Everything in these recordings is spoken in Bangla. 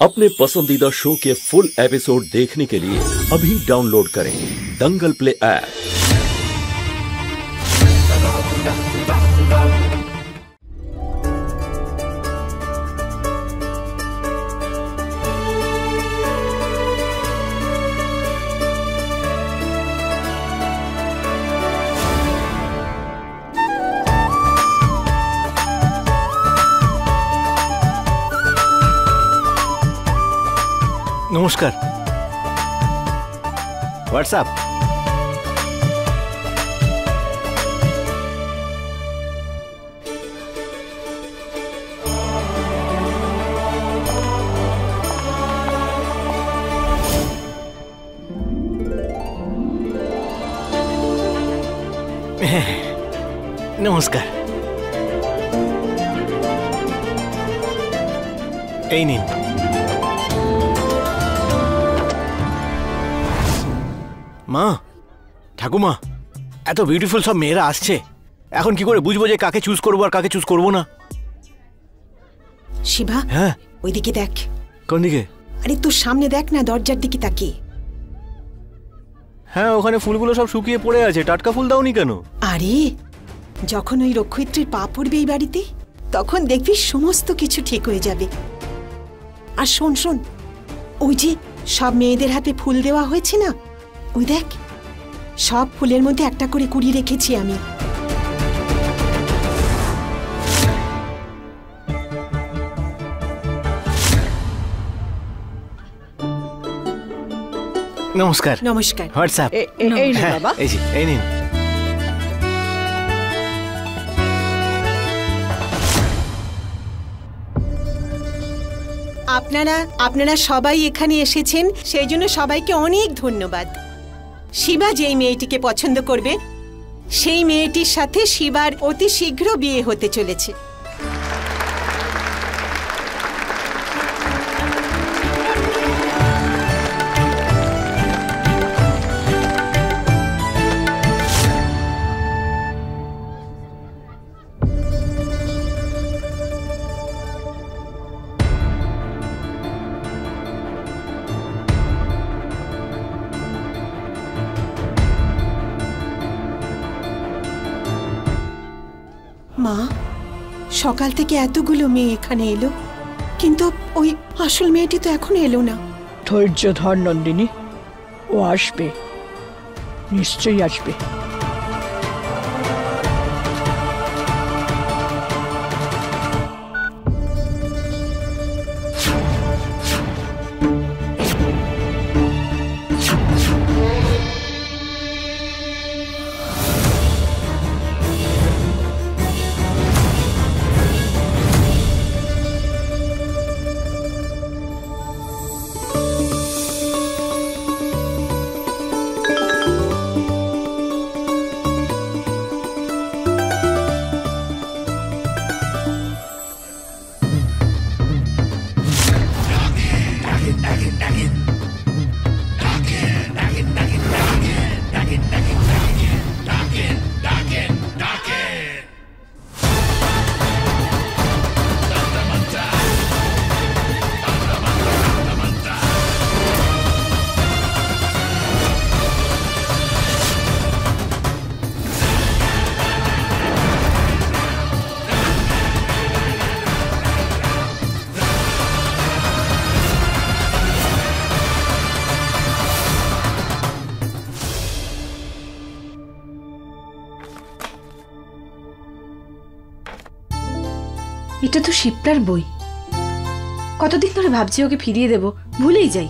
अपने पसंदीदा शो के फुल एपिसोड देखने के लिए अभी डाउनलोड करें दंगल प्ले ऐप। नमस्कार। व्हाट्सएप नमस्कार। এই নিন। মা, ঠাকুমা, এত বিউটিফুল সব মেয়েরা আসছে, এখন কি করে বুঝবো যে কাকে চুজ করবো আর কাকে চুজ করবো না? শিবা, হ্যাঁ ওইদিকে দেখ। কোন দিকে? আরে তোর সামনে দেখ না, দরজার দিকে তাকিয়ে। হ্যাঁ, ওখানে ফুলগুলো সব শুকিয়ে পড়ে আছে, টাটকা ফুল দাওনি কেন? আরে যখন ওই রক্ষয়িত্রীর পা পড়বে এই বাড়িতে, তখন দেখবি সমস্ত কিছু ঠিক হয়ে যাবে। আর শোন শোন, ওই যে সব মেয়েদের হাতে ফুল দেওয়া হয়েছে না, ওই দেখ, সব ফুলের মধ্যে একটা করে কুড়ি রেখেছি আমি। নমস্কার। নমস্কার। হোয়াটসঅ্যাপ এই নিন বাবা। এই নিন। আপনারা সবাই এখানে এসেছেন, সেই জন্য সবাইকে অনেক ধন্যবাদ। শিবা যেই মেয়েটিকে পছন্দ করবে, সেই মেয়েটির সাথে শিবার অতি শীঘ্র বিয়ে হতে চলেছে। মা, সকাল থেকে এতগুলো মেয়ে এখানে এলো, কিন্তু ওই আসল মেয়েটি তো এখন এলো না। ধৈর্য ধর নন্দিনী, ও আসবে, নিশ্চয়ই আসবে। এটা তো শিপ্রার বই। কতদিন ধরে ভাবছি ওকে ফিরিয়ে দেব, ভুলেই যাই।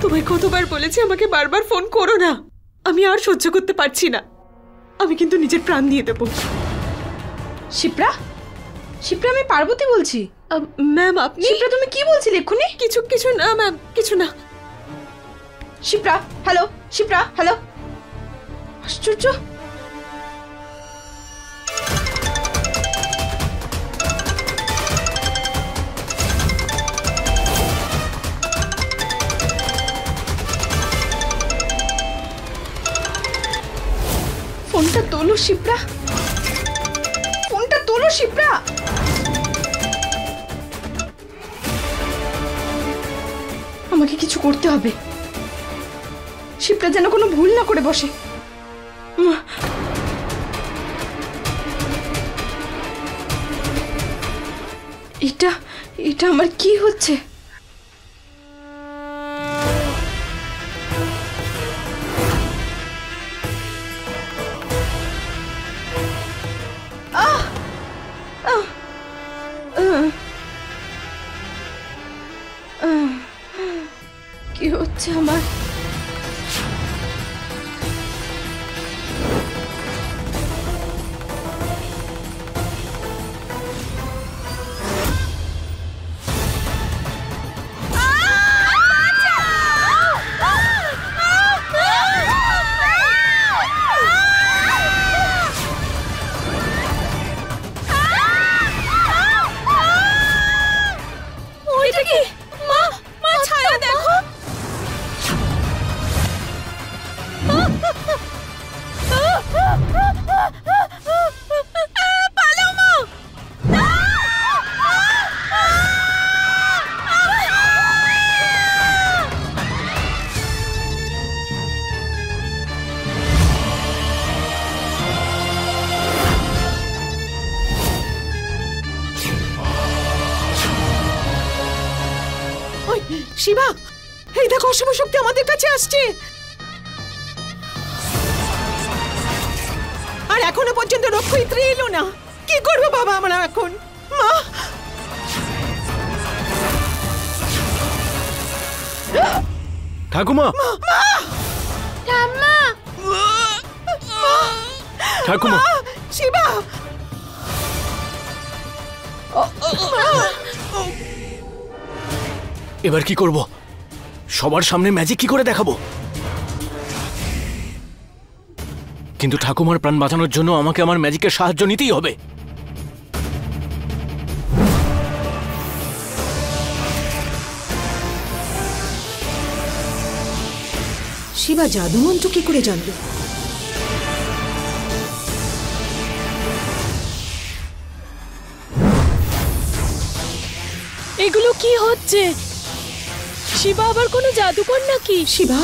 তোমায় কতবার বলেছি আমাকে বারবার ফোন করো না, আমি আর সহ্য করতে পারছি না। আমি কিন্তু নিজের প্রাণ দিয়ে দেবো। শিপ্রা, শিপ্রা, আমি পার্বতী বলছি। ম্যাম আপনি? শিপ্রা, তুমি কি বলছিলে এক্ষুনি? কিছু না ম্যাম, কিছু না। শিপ্রা, হ্যালো। শিপ্রা, হ্যালো। আশ্চর্য। তোলো শিপ্রা, ফোনটা তোলো শিপ্রা। আমাকে কিছু করতে হবে, শিপ্রা যেন কোনো ভুল না করে বসে। এটা এটা আমার কি হচ্ছে? কি হচ্ছে আমার? ওইটা কি? মা, মা ছায়া দেখো। পালাও মা। ওই শিবা, এই দেখো অশুভ শক্তি আমাদের কাছে আসছে। আর এখনো পর্যন্ত রক্ষয়িত্রী এলো না। কি করবো বাবা আমরা এখন? মা, ঠাকুমা, ঠাম্মা, ঠাকুমা, শিবা, এবার কি করব? সবার সামনে ম্যাজিক কি করে দেখাবো? কিন্তু ঠাকুমার প্রাণ বাঁচানোর জন্য আমাকে আমার ম্যাজিকের সাহায্য নিতেই হবে। শিবা জাদুমন্ত্র কি করে জানলো? এগুলো কি হচ্ছে? শিবা আবার কোনো জাদুকর নাকি? শিবা,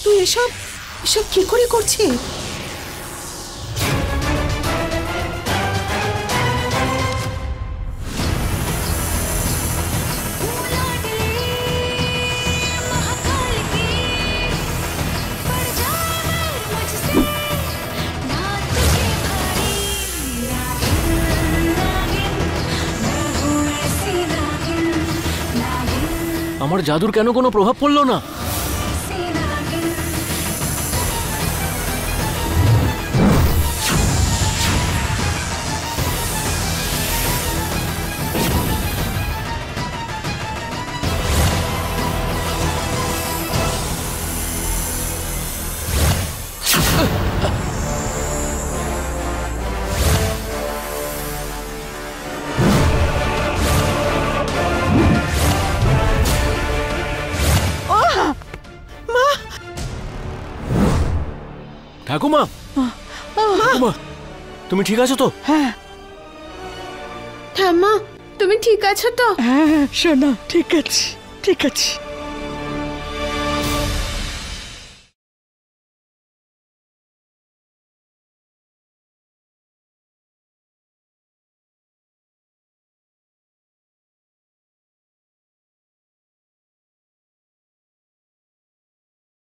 তুই এসব এসব কি করে করছিস? আমার জাদুর কেন কোনো প্রভাব পড়লো না? ঠাকুমা, ঠাকুমা, তুমি ঠিক আছো তো? হ্যাঁ ঠাম্মা, তুমি ঠিক আছো তো? হ্যাঁ সোনা, ঠিক আছে, ঠিক আছে।